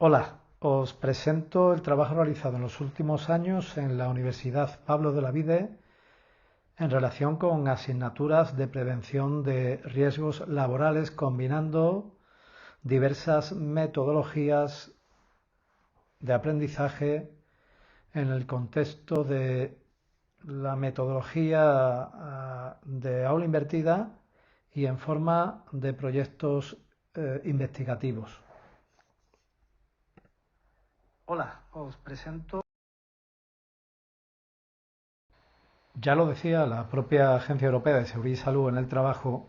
Hola, os presento el trabajo realizado en los últimos años en la Universidad Pablo de Olavide en relación con asignaturas de prevención de riesgos laborales, combinando diversas metodologías de aprendizaje en el contexto de la metodología de aula invertida y en forma de proyectos investigativos. Hola, os presento. Ya lo decía la propia Agencia Europea de Seguridad y Salud en el Trabajo,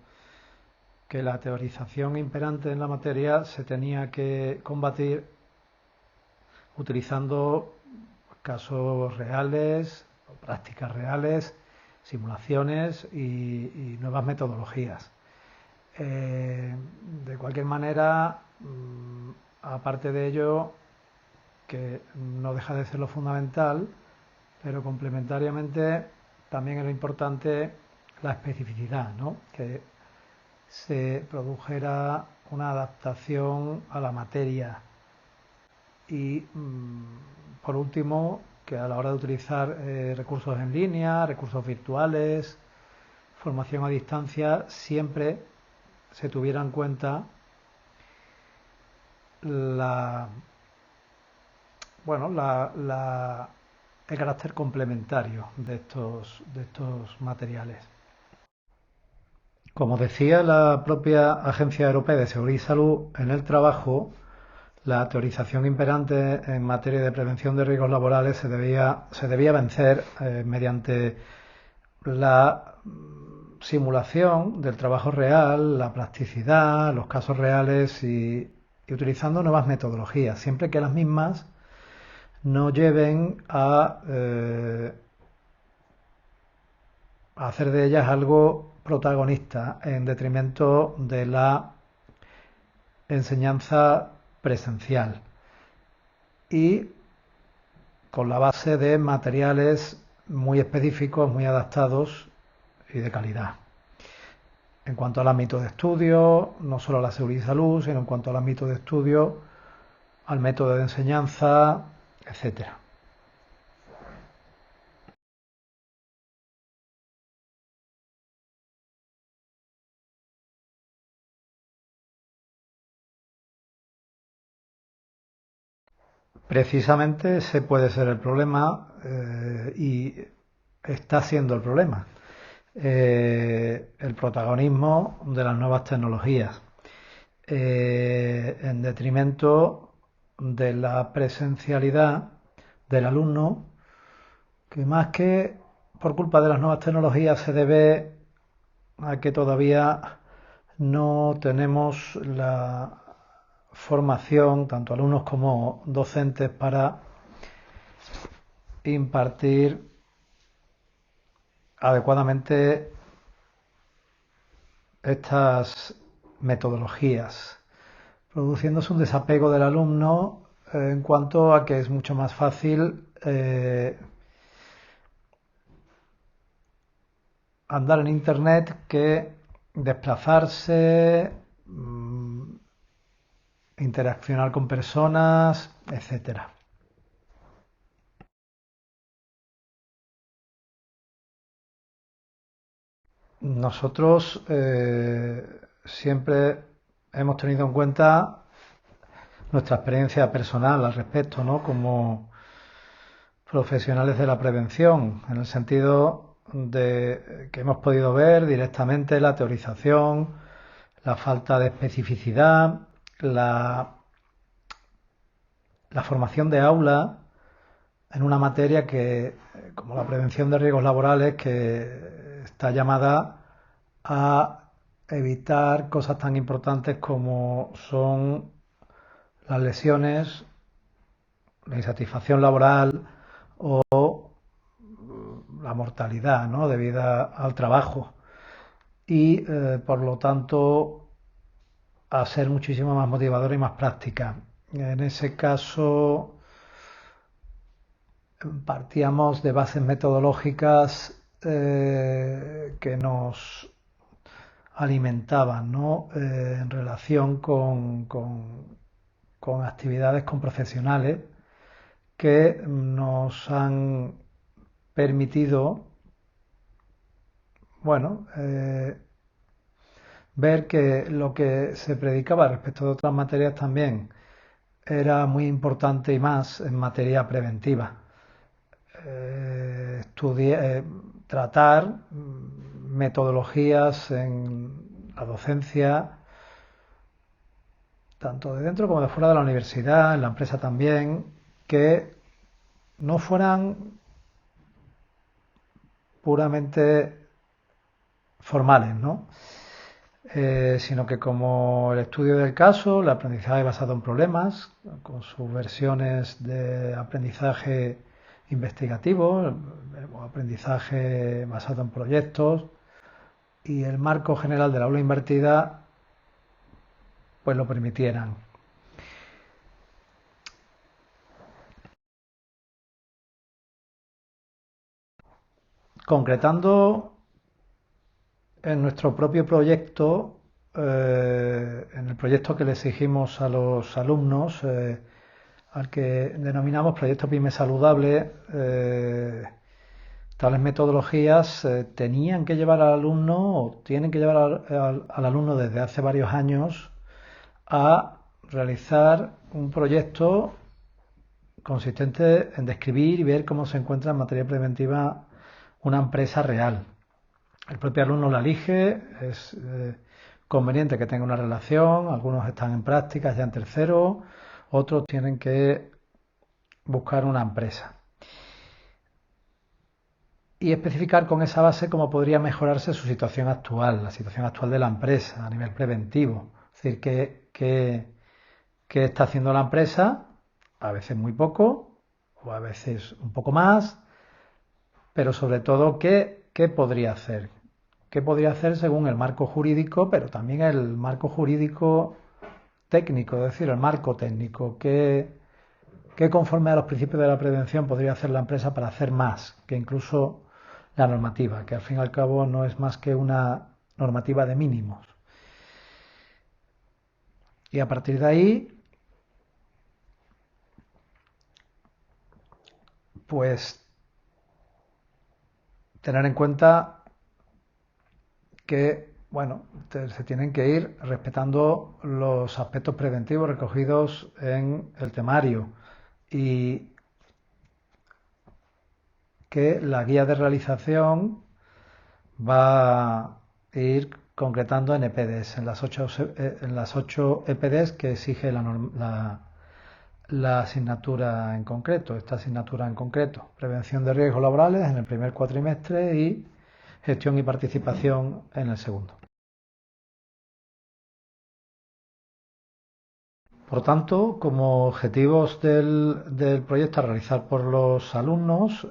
que la teorización imperante en la materia se tenía que combatir utilizando casos reales, prácticas reales, simulaciones y nuevas metodologías. De cualquier manera, aparte de ello, que no deja de ser lo fundamental, pero complementariamente también era importante la especificidad, ¿no? Que se produjera una adaptación a la materia y, por último, que a la hora de utilizar recursos en línea, recursos virtuales, formación a distancia, siempre se tuviera en cuenta la, bueno, el carácter complementario de estos materiales. Como decía la propia Agencia Europea de Seguridad y Salud en el Trabajo, la teorización imperante en materia de prevención de riesgos laborales se debía vencer mediante la simulación del trabajo real, la plasticidad, los casos reales y utilizando nuevas metodologías, siempre que las mismas no lleven a hacer de ellas algo protagonista en detrimento de la enseñanza presencial y con la base de materiales muy específicos, muy adaptados y de calidad. En cuanto al ámbito de estudio, no solo a la seguridad y salud, sino en cuanto al ámbito de estudio, al método de enseñanza, etcétera. Precisamente ese puede ser el problema y está siendo el problema. El protagonismo de las nuevas tecnologías en detrimento de la presencialidad del alumno, que más que por culpa de las nuevas tecnologías se debe a que todavía no tenemos la formación, tanto alumnos como docentes, para impartir adecuadamente estas metodologías, produciéndose un desapego del alumno en cuanto a que es mucho más fácil andar en Internet que desplazarse, interaccionar con personas, etcétera. Nosotros siempre hemos tenido en cuenta nuestra experiencia personal al respecto, ¿no? Como profesionales de la prevención, en el sentido de que hemos podido ver directamente la teorización, la falta de especificidad, la formación de aula en una materia que, como la prevención de riesgos laborales, que está llamada a evitar cosas tan importantes como son las lesiones, la insatisfacción laboral o la mortalidad, ¿no?, debida al trabajo y por lo tanto a ser muchísimo más motivadora y más práctica. En ese caso partíamos de bases metodológicas que nos alimentaban, ¿no?, en relación con con actividades con profesionales que nos han permitido, bueno, ver que lo que se predicaba respecto de otras materias también era muy importante y más en materia preventiva. Tratar metodologías en la docencia, tanto de dentro como de fuera de la universidad, en la empresa también, que no fueran puramente formales, ¿no? Sino que como el estudio del caso, el aprendizaje basado en problemas, con sus versiones de aprendizaje investigativo, o aprendizaje basado en proyectos, y el marco general del aula invertida, pues lo permitieran. Concretando en nuestro propio proyecto, en el proyecto que le exigimos a los alumnos, al que denominamos Proyecto PYME Saludable, tales metodologías tenían que llevar al alumno o tienen que llevar al alumno desde hace varios años a realizar un proyecto consistente en describir y ver cómo se encuentra en materia preventiva una empresa real. El propio alumno la elige, es conveniente que tenga una relación, algunos están en prácticas ya en tercero, otros tienen que buscar una empresa. Y especificar con esa base cómo podría mejorarse su situación actual, la situación actual de la empresa a nivel preventivo. Es decir, qué está haciendo la empresa, a veces muy poco, o a veces un poco más, pero sobre todo qué podría hacer. ¿Qué podría hacer según el marco jurídico, pero también el marco jurídico técnico, es decir, el marco técnico? ¿Qué conforme a los principios de la prevención podría hacer la empresa para hacer más que incluso la normativa, que al fin y al cabo no es más que una normativa de mínimos? Y a partir de ahí, pues tener en cuenta que, bueno, se tienen que ir respetando los aspectos preventivos recogidos en el temario y que la guía de realización va a ir concretando en EPDs, en las 8 EPDs que exige la asignatura en concreto, esta asignatura en concreto. Prevención de riesgos laborales en el primer cuatrimestre y gestión y participación en el segundo. Por tanto, como objetivos del proyecto a realizar por los alumnos,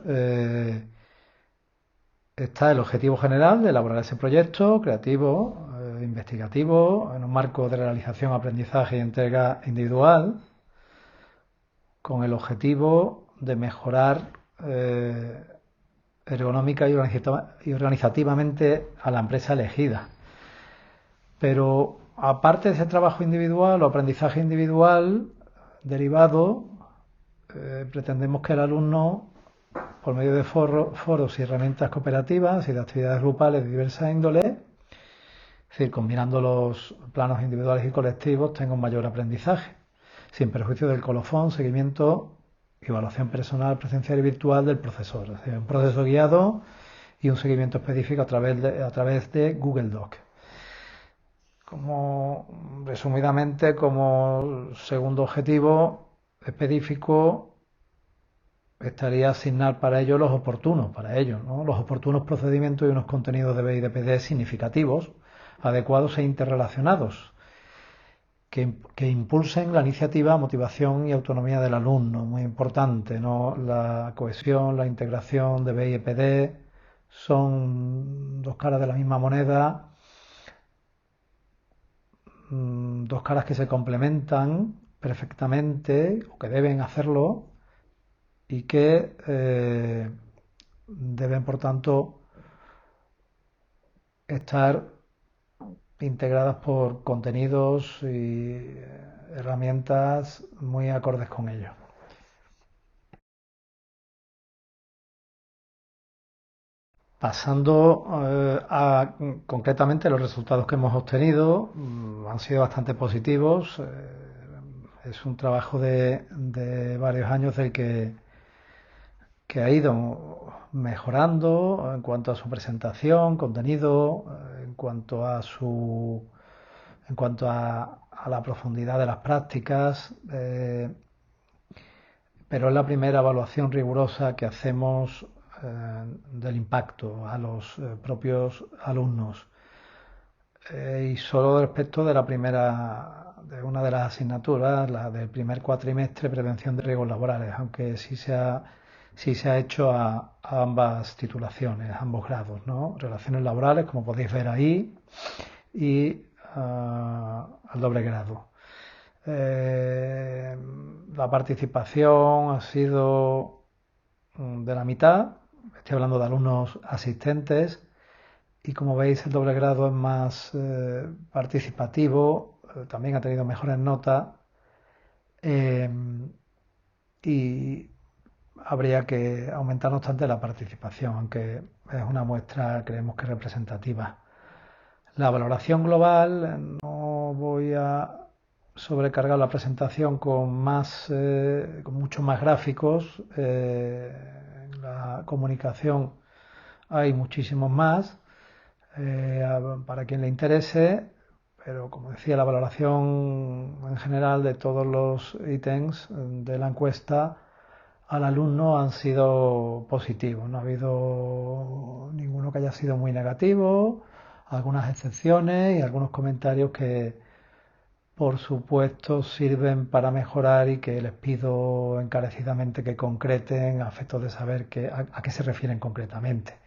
está el objetivo general de elaborar ese proyecto creativo, investigativo, en un marco de realización, aprendizaje y entrega individual, con el objetivo de mejorar ergonómica y organizativamente a la empresa elegida. Pero aparte de ese trabajo individual o aprendizaje individual derivado, pretendemos que el alumno, por medio de foros y herramientas cooperativas y de actividades grupales de diversa índole, es decir, combinando los planos individuales y colectivos, tenga un mayor aprendizaje, sin perjuicio del colofón, seguimiento y evaluación personal, presencial y virtual del profesor. Es decir, un proceso guiado y un seguimiento específico a través de Google Doc. Resumidamente, como segundo objetivo específico, estaría asignar para ello los oportunos, ¿no? Los oportunos procedimientos y unos contenidos de BIDPD significativos, adecuados e interrelacionados, que impulsen la iniciativa, motivación y autonomía del alumno, muy importante, ¿no? La cohesión, la integración de BIPD son dos caras de la misma moneda, dos caras que se complementan perfectamente, o que deben hacerlo, y que deben, por tanto, estar integradas por contenidos y herramientas muy acordes con ello. Pasando a concretamente los resultados que hemos obtenido, han sido bastante positivos. Es un trabajo de varios años del que ha ido mejorando en cuanto a su presentación, contenido, en cuanto a la profundidad de las prácticas, pero es la primera evaluación rigurosa que hacemos del impacto a los propios alumnos. Y solo respecto de de una de las asignaturas, la del primer cuatrimestre, prevención de riesgos laborales, aunque sí se ha hecho a ambas titulaciones, a ambos grados, ¿no? Relaciones laborales, como podéis ver ahí, y al doble grado. La participación ha sido de la mitad, estoy hablando de alumnos asistentes, y como veis el doble grado es más participativo, también ha tenido mejores notas eh, y habría que aumentar no obstante la participación, aunque es una muestra creemos que representativa. La valoración global, no voy a sobrecargar la presentación con muchos más gráficos. En la comunicación hay muchísimos más para quien le interese, pero como decía, la valoración en general de todos los ítems de la encuesta al alumno han sido positivos. No ha habido ninguno que haya sido muy negativo, algunas excepciones y algunos comentarios que, por supuesto, sirven para mejorar y que les pido encarecidamente que concreten a efectos de saber a qué se refieren concretamente.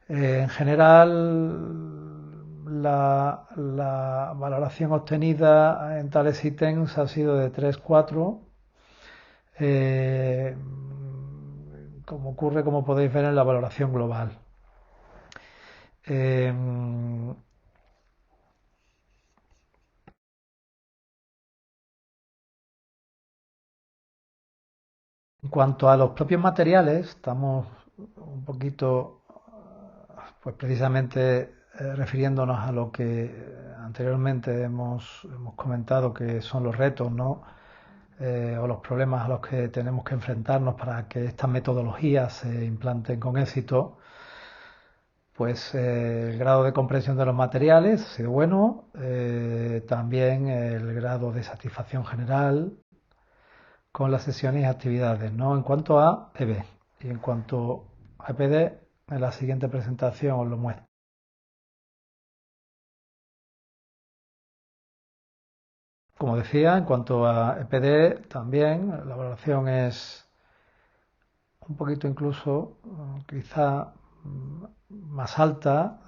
En general, la valoración obtenida en tales ítems ha sido de 3-4, eh, como ocurre, como podéis ver, en la valoración global. Eh, en cuanto a los propios materiales, estamos un poquito, pues precisamente refiriéndonos a lo que anteriormente hemos comentado, que son los retos, ¿no? O los problemas a los que tenemos que enfrentarnos para que estas metodologías se implanten con éxito. Pues el grado de comprensión de los materiales ha sido bueno, también el grado de satisfacción general con las sesiones y actividades, ¿no? En cuanto a EB y en cuanto a EPD, en la siguiente presentación os lo muestro. Como decía, en cuanto a EPD, también la valoración es un poquito incluso, quizá más alta,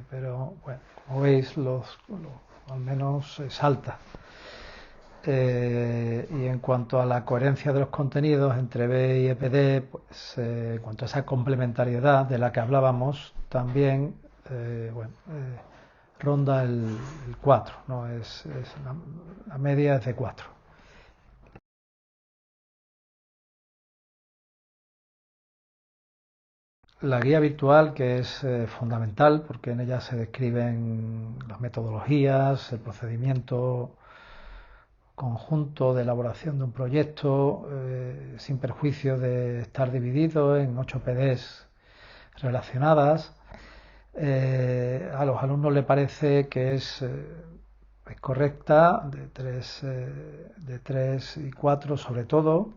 pero bueno, como veis, al menos es alta. Y en cuanto a la coherencia de los contenidos entre B y EPD, pues en cuanto a esa complementariedad de la que hablábamos, también bueno, ronda el 4, ¿no? La media es de 4. La guía virtual, que es fundamental porque en ella se describen las metodologías, el procedimiento conjunto de elaboración de un proyecto, sin perjuicio de estar dividido en 8 PDs relacionadas. A los alumnos le parece que es correcta, de 3 y 4 sobre todo,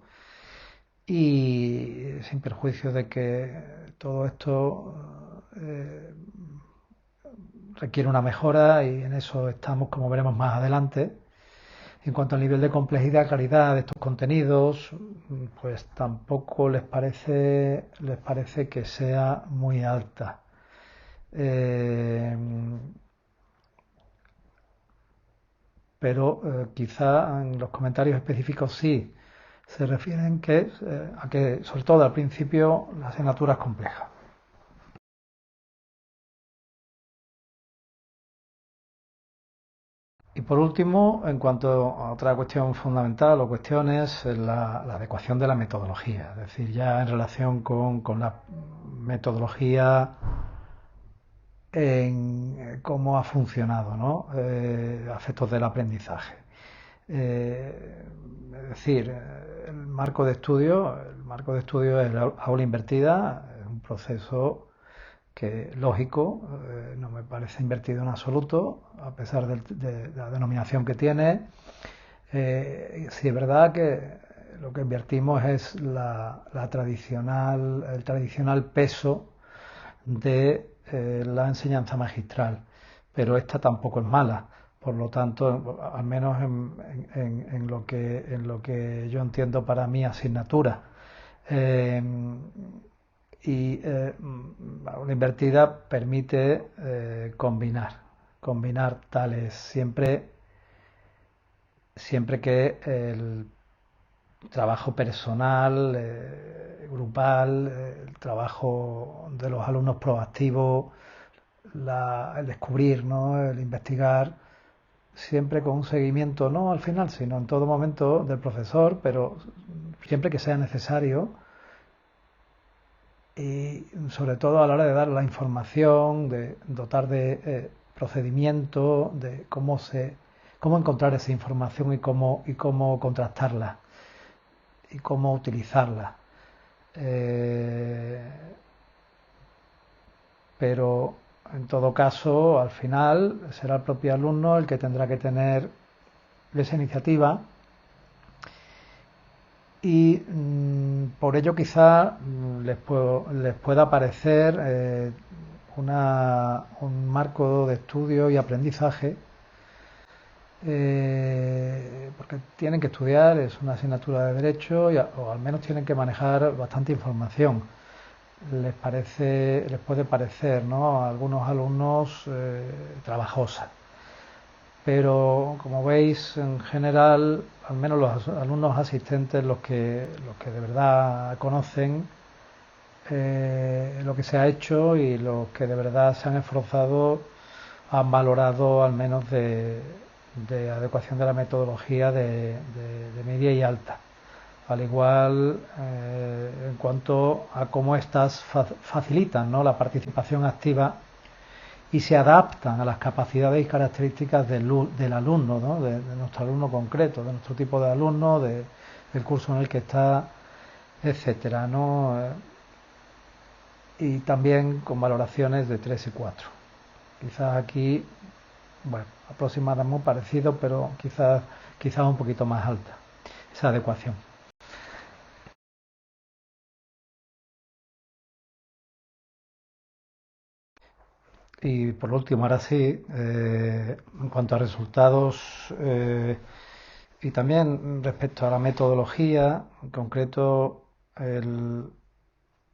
y sin perjuicio de que todo esto requiere una mejora y en eso estamos, como veremos más adelante. En cuanto al nivel de complejidad y calidad de estos contenidos, pues tampoco les parece que sea muy alta. Pero quizá en los comentarios específicos sí se refieren a que, sobre todo al principio, la asignatura es compleja. Y por último, en cuanto a otra cuestión fundamental o cuestiones, la adecuación de la metodología, es decir, ya en relación con la metodología en cómo ha funcionado, ¿no? Aspectos del aprendizaje. Es decir, el marco de estudio es la aula invertida, es un proceso que lógico, no me parece invertido en absoluto, a pesar de la denominación que tiene. Sí es verdad que lo que invertimos es el tradicional peso de la enseñanza magistral, pero esta tampoco es mala. Por lo tanto, al menos en lo que yo entiendo para mi asignatura. Eh, la invertida permite combinar tales siempre que el trabajo personal, grupal, el trabajo de los alumnos proactivo, el descubrir, ¿no? El investigar, siempre con un seguimiento, no al final, sino en todo momento del profesor, pero siempre que sea necesario y sobre todo a la hora de dar la información, de dotar de procedimiento, de cómo encontrar esa información y cómo contrastarla y cómo utilizarla. Eh, pero en todo caso, al final será el propio alumno el que tendrá que tener esa iniciativa y por ello quizá les pueda parecer un marco de estudio y aprendizaje porque tienen que estudiar, es una asignatura de derecho o al menos tienen que manejar bastante información. Les puede parecer, ¿no? A algunos alumnos trabajosa. Pero como veis, en general, al menos los alumnos asistentes, los que de verdad conocen lo que se ha hecho y los que de verdad se han esforzado, han valorado al menos de adecuación de la metodología de media y alta. Al igual en cuanto a cómo estas facilitan, ¿no? La participación activa y se adaptan a las capacidades y características del alumno, ¿no? De nuestro alumno concreto, de nuestro tipo de alumno, del curso en el que está, etcétera, ¿no? Y también con valoraciones de 3 y 4. Quizás aquí, bueno, aproximadamente parecido, pero quizás un poquito más alta esa adecuación. Y por último, ahora sí, en cuanto a resultados y también respecto a la metodología, en concreto el,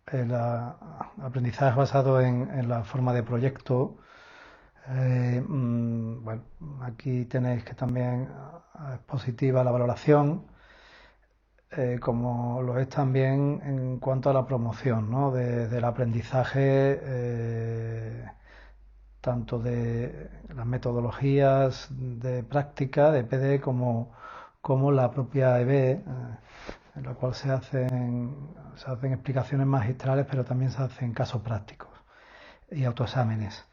el aprendizaje basado en la forma de proyecto. Bueno, aquí tenéis que también es positiva la valoración, como lo es también en cuanto a la promoción, ¿no? Del aprendizaje, tanto de las metodologías de práctica de PD como la propia EB, en la cual se hacen explicaciones magistrales, pero también se hacen casos prácticos y autoexámenes.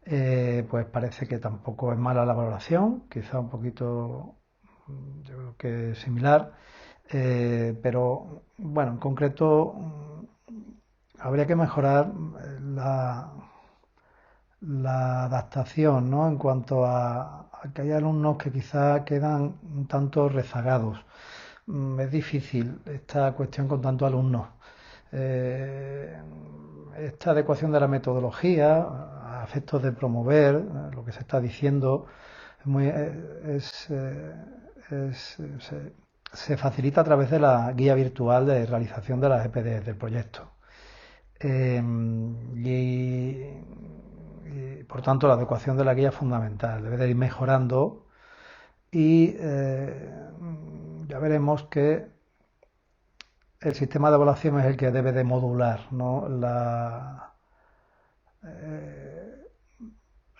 Pues parece que tampoco es mala la valoración, quizá un poquito, yo creo que similar, pero bueno, en concreto habría que mejorar la adaptación, ¿no? En cuanto a que hay alumnos que quizá quedan un tanto rezagados. Es difícil esta cuestión con tantos alumnos. Eh, Esta adecuación de la metodología a efectos de promover lo que se está diciendo es muy, se facilita a través de la guía virtual de realización de las EPD del proyecto. Eh, y, por tanto la adecuación de la guía es fundamental, debe de ir mejorando y ya veremos que el sistema de evaluación es el que debe de modular, ¿no?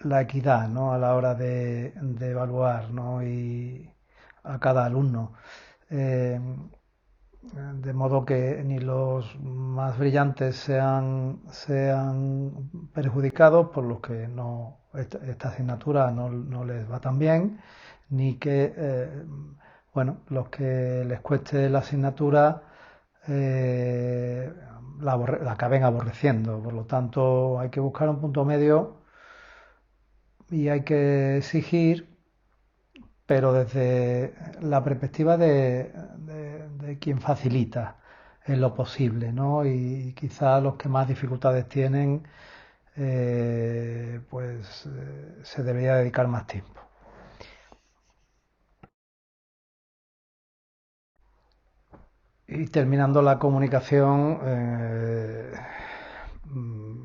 la equidad, ¿no? A la hora de evaluar, ¿no? Y a cada alumno. Eh, de modo que ni los más brillantes sean perjudicados por los que no esta asignatura no les va tan bien, ni que bueno, los que les cueste la asignatura eh, la acaben aborreciendo. Por lo tanto, hay que buscar un punto medio y hay que exigir, pero desde la perspectiva de quien facilita en lo posible, ¿no? Y quizá los que más dificultades tienen, pues se debería dedicar más tiempo. Y terminando la comunicación,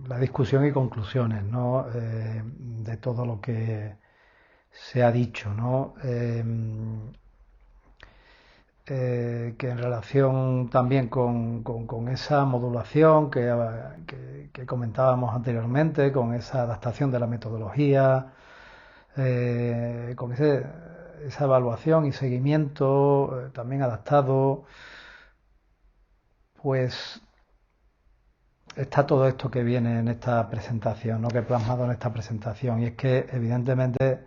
la discusión y conclusiones, ¿no? De todo lo que se ha dicho, ¿no? Que en relación también con esa modulación que comentábamos anteriormente, con esa adaptación de la metodología, con esa evaluación y seguimiento también adaptado, pues está todo esto que viene en esta presentación, ¿no? Que he plasmado en esta presentación. Y es que evidentemente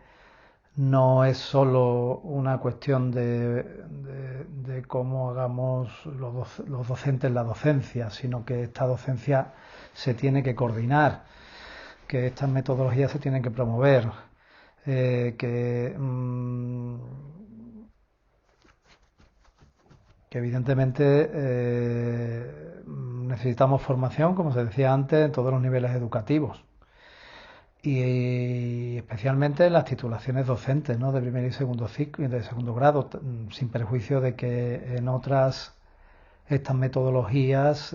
no es solo una cuestión de cómo hagamos los docentes la docencia, sino que esta docencia se tiene que coordinar, que estas metodologías se tienen que promover, que evidentemente necesitamos formación, como se decía antes, en todos los niveles educativos y especialmente las titulaciones docentes, ¿no? De primer y segundo ciclo y de segundo grado, sin perjuicio de que en otras estas metodologías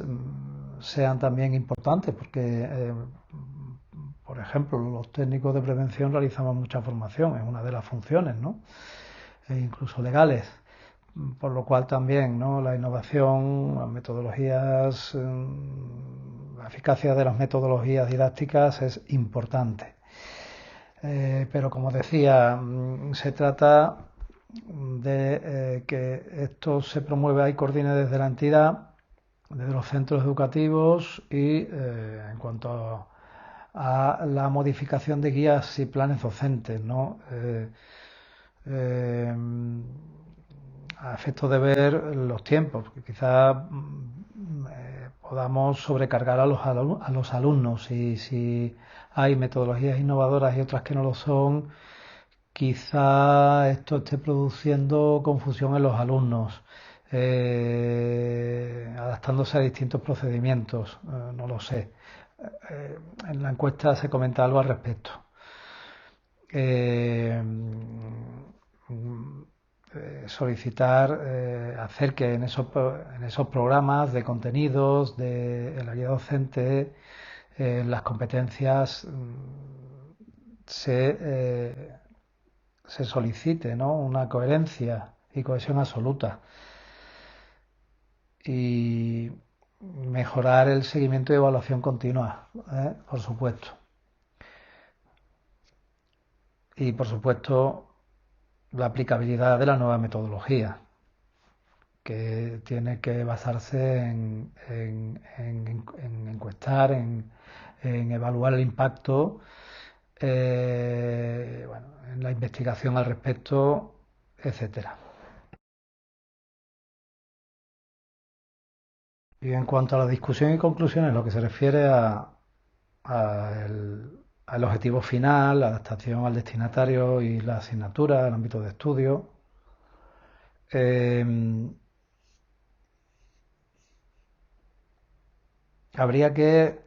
sean también importantes, porque por ejemplo los técnicos de prevención realizamos mucha formación, es una de las funciones, ¿no? Incluso legales, por lo cual también, ¿no? La innovación, las metodologías, la eficacia de las metodologías didácticas es importante. Pero como decía, se trata de que esto se promueva y coordine desde la entidad, desde los centros educativos y en cuanto a la modificación de guías y planes docentes, ¿no? Eh, a efectos de ver los tiempos, porque quizás podamos sobrecargar a los alumnos y si hay metodologías innovadoras y otras que no lo son, quizá esto esté produciendo confusión en los alumnos, adaptándose a distintos procedimientos, no lo sé. En la encuesta se comenta algo al respecto. Eh, Solicitar hacer que en esos programas de contenidos de la guía docente las competencias se solicite, ¿no? Una coherencia y cohesión absoluta y mejorar el seguimiento y evaluación continua, por supuesto. Y por supuesto la aplicabilidad de la nueva metodología, que tiene que basarse en encuestar, en evaluar el impacto, bueno, en la investigación al respecto, etcétera. Y en cuanto a la discusión y conclusiones, lo que se refiere al objetivo final, la adaptación al destinatario y la asignatura, el ámbito de estudio, eh, habría que,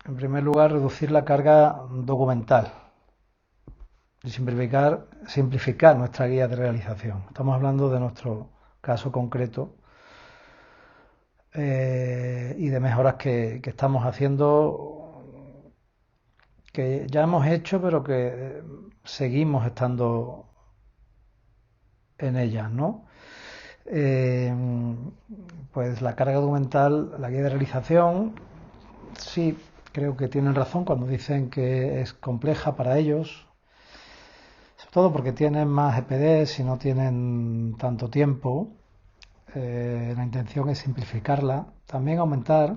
en primer lugar, reducir la carga documental y simplificar nuestra guía de realización. Estamos hablando de nuestro caso concreto y de mejoras que estamos haciendo, que ya hemos hecho, pero que seguimos estando en ellas, ¿no? Pues la carga documental, la guía de realización, sí, creo que tienen razón cuando dicen que es compleja para ellos, sobre todo porque tienen más EPDs y no tienen tanto tiempo. La intención es simplificarla, también aumentar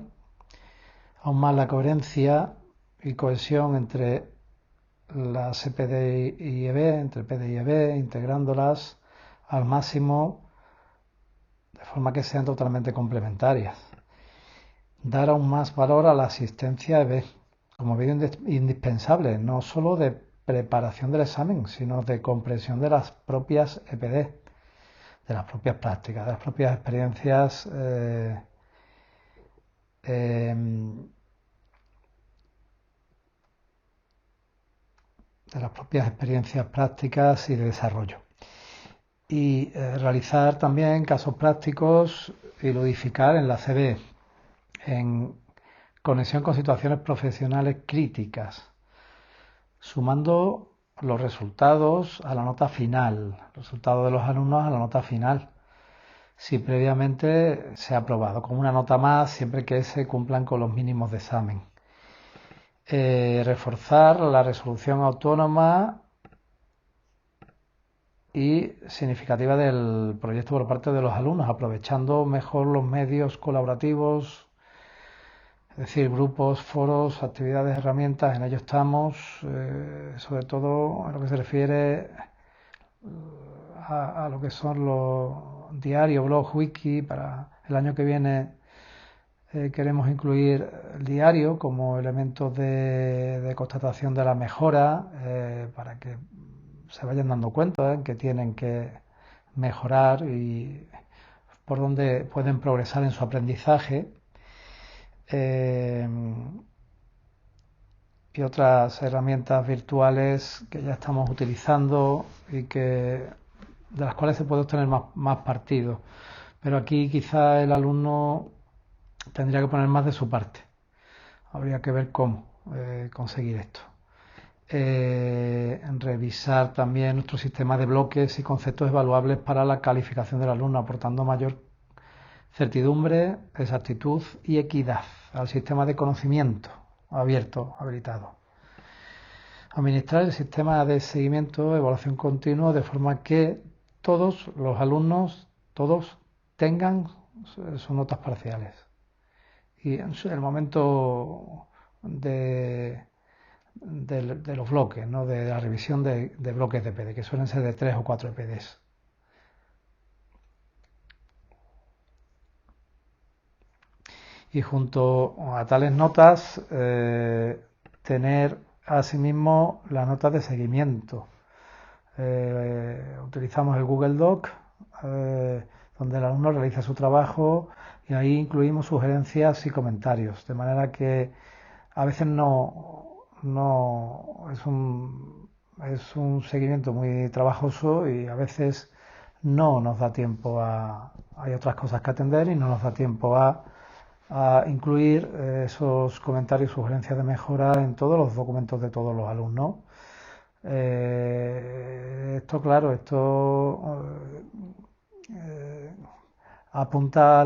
aún más la coherencia y cohesión entre las EPD y EB, entre PD y EB, integrándolas al máximo de forma que sean totalmente complementarias. Dar aún más valor a la asistencia EB como medio indispensable, no solo de preparación del examen, sino de comprensión de las propias EPD, de las propias prácticas, de las propias experiencias prácticas y de desarrollo. Y realizar también casos prácticos y ludificar en la CB, en conexión con situaciones profesionales críticas, sumando los resultados a la nota final, resultados de los alumnos a la nota final, si previamente se ha aprobado, con una nota más siempre que se cumplan con los mínimos de examen. Reforzar la resolución autónoma y significativa del proyecto por parte de los alumnos, aprovechando mejor los medios colaborativos, es decir, grupos, foros, actividades, herramientas, en ello estamos, sobre todo en lo que se refiere a lo que son los diarios, blogs, wiki. Para el año que viene queremos incluir el diario como elemento de constatación de la mejora, para que se vayan dando cuenta en que tienen que mejorar y por dónde pueden progresar en su aprendizaje. Y otras herramientas virtuales que ya estamos utilizando y de las cuales se puede obtener más partido. Pero aquí quizá el alumno tendría que poner más de su parte. Habría que ver cómo conseguir esto. Revisar también nuestro sistema de bloques y conceptos evaluables para la calificación del alumno, aportando mayor certidumbre, exactitud y equidad al sistema de conocimiento abierto, habilitado. Administrar el sistema de seguimiento, evaluación continua, de forma que todos los alumnos, todos tengan sus notas parciales. Y en el momento de los bloques, ¿no? De la revisión de bloques de EPD, que suelen ser de 3 o 4 EPDs. Y junto a tales notas, tener asimismo las notas de seguimiento. Utilizamos el Google Doc, donde el alumno realiza su trabajo y ahí incluimos sugerencias y comentarios, de manera que a veces no es un seguimiento muy trabajoso y a veces no nos da tiempo hay otras cosas que atender y no nos da tiempo a incluir esos comentarios y sugerencias de mejora en todos los documentos de todos los alumnos. Esto, claro, apunta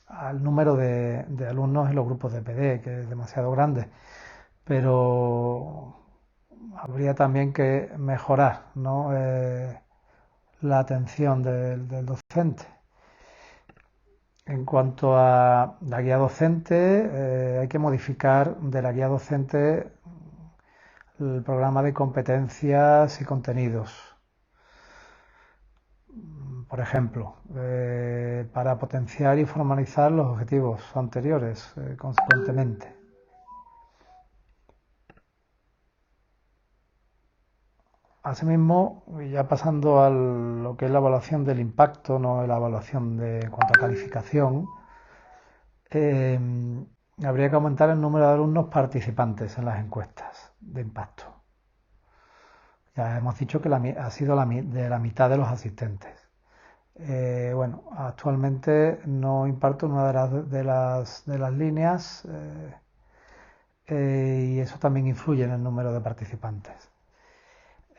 al número de alumnos en los grupos de PD, que es demasiado grande, pero habría también que mejorar, ¿no? La atención del docente. En cuanto a la guía docente, hay que modificar de la guía docente el programa de competencias y contenidos. Por ejemplo, para potenciar y formalizar los objetivos anteriores consecuentemente. Asimismo, ya pasando a lo que es la evaluación del impacto, no la evaluación en cuanto a calificación, habría que aumentar el número de alumnos participantes en las encuestas de impacto. Ya hemos dicho que ha sido de la mitad de los asistentes. Bueno, actualmente no imparto una de las líneas y eso también influye en el número de participantes.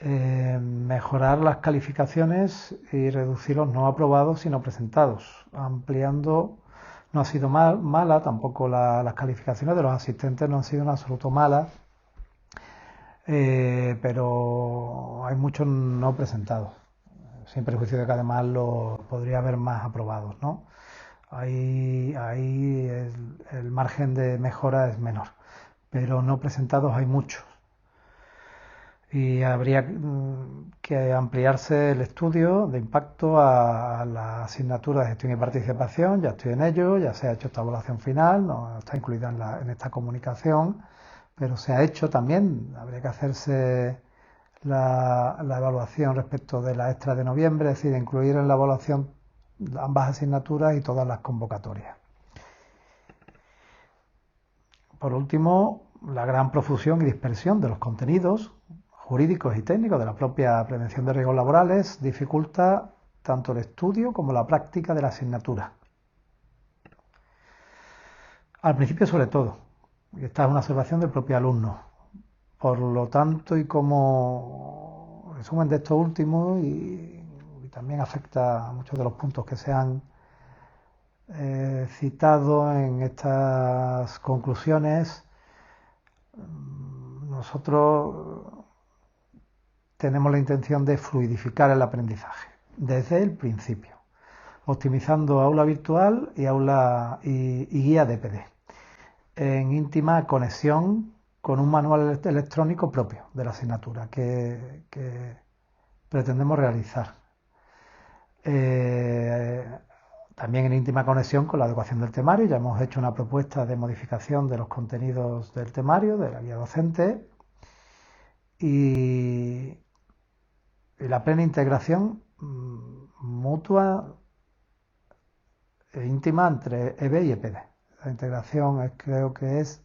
Mejorar las calificaciones y reducir los no aprobados y no presentados, ampliando no ha sido mala, tampoco las calificaciones de los asistentes no han sido en absoluto malas, pero hay muchos no presentados, sin perjuicio de que además los podría haber más aprobados, ¿no? Ahí el margen de mejora es menor, pero no presentados hay muchos. Y habría que ampliarse el estudio de impacto a la asignatura de gestión y participación. Ya estoy en ello, ya se ha hecho esta evaluación final, no está incluida en esta comunicación, pero se ha hecho también. Habría que hacerse la evaluación respecto de la extra de noviembre, es decir, incluir en la evaluación ambas asignaturas y todas las convocatorias. Por último, la gran profusión y dispersión de los contenidos jurídicos y técnicos de la propia prevención de riesgos laborales dificulta tanto el estudio como la práctica de la asignatura. Al principio sobre todo, y esta es una observación del propio alumno. Por lo tanto, y como resumen de esto último, y también afecta a muchos de los puntos que se han citado en estas conclusiones, nosotros tenemos la intención de fluidificar el aprendizaje desde el principio, optimizando aula virtual y guía DPD, en íntima conexión con un manual electrónico propio de la asignatura que pretendemos realizar. También en íntima conexión con la adecuación del temario. Ya hemos hecho una propuesta de modificación de los contenidos del temario, de la guía docente, y la plena integración mutua e íntima entre EB y EPD. La integración creo que es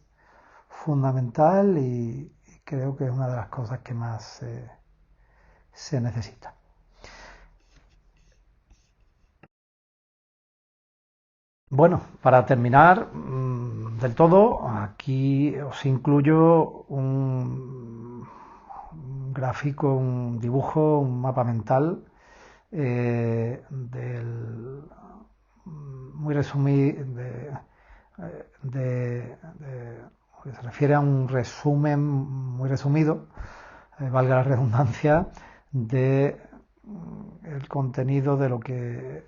fundamental y creo que es una de las cosas que más se necesita. Bueno, para terminar del todo, aquí os incluyo un gráfico, un dibujo, un mapa mental muy resumido, que se refiere a un resumen muy resumido, valga la redundancia, de el contenido de lo que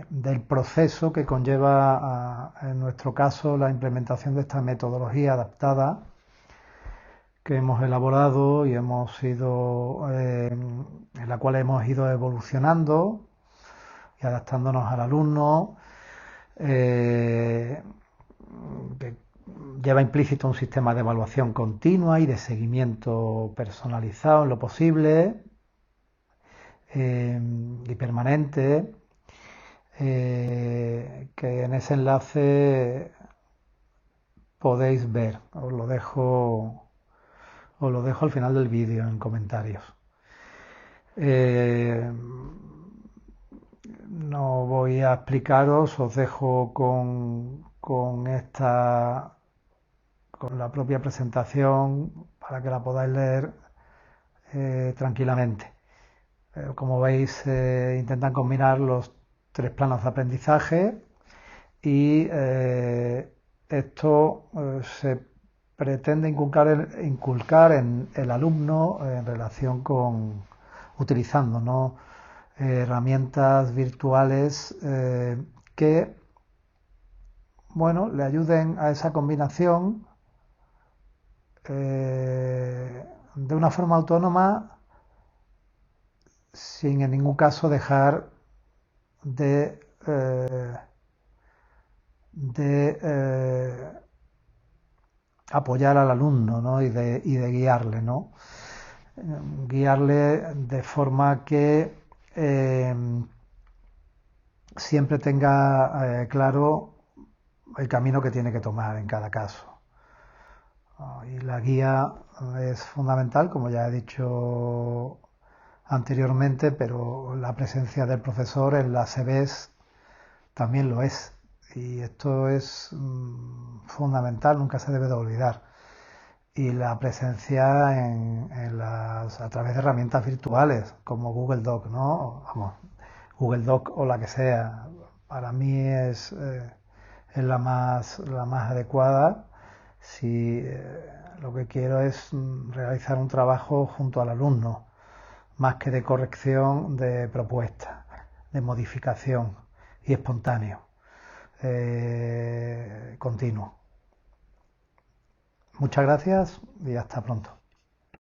del proceso que conlleva en nuestro caso la implementación de esta metodología adaptada que hemos elaborado y hemos ido en la cual hemos ido evolucionando y adaptándonos al alumno, que lleva implícito un sistema de evaluación continua y de seguimiento personalizado en lo posible y permanente, que en ese enlace podéis ver. Os lo dejo al final del vídeo en comentarios. No voy a explicaros, os dejo con la propia presentación para que la podáis leer tranquilamente. Como veis, intentan combinar los 3 planos de aprendizaje y esto se pretende inculcar en el alumno en relación con utilizando, ¿no?, herramientas virtuales que, bueno, le ayuden a esa combinación de una forma autónoma, sin en ningún caso dejar de apoyar al alumno, ¿no?, y de guiarle, ¿no? Guiarle de forma que siempre tenga claro el camino que tiene que tomar en cada caso. Y la guía es fundamental, como ya he dicho anteriormente, pero la presencia del profesor en las CVs también lo es. Y esto es fundamental, nunca se debe de olvidar. Y la presencia a través de herramientas virtuales como Google Doc, ¿no? Vamos, Google Doc o la que sea, para mí es la más adecuada si lo que quiero es realizar un trabajo junto al alumno, más que de corrección de propuestas, de modificación y espontáneo, continuo. Muchas gracias y hasta pronto.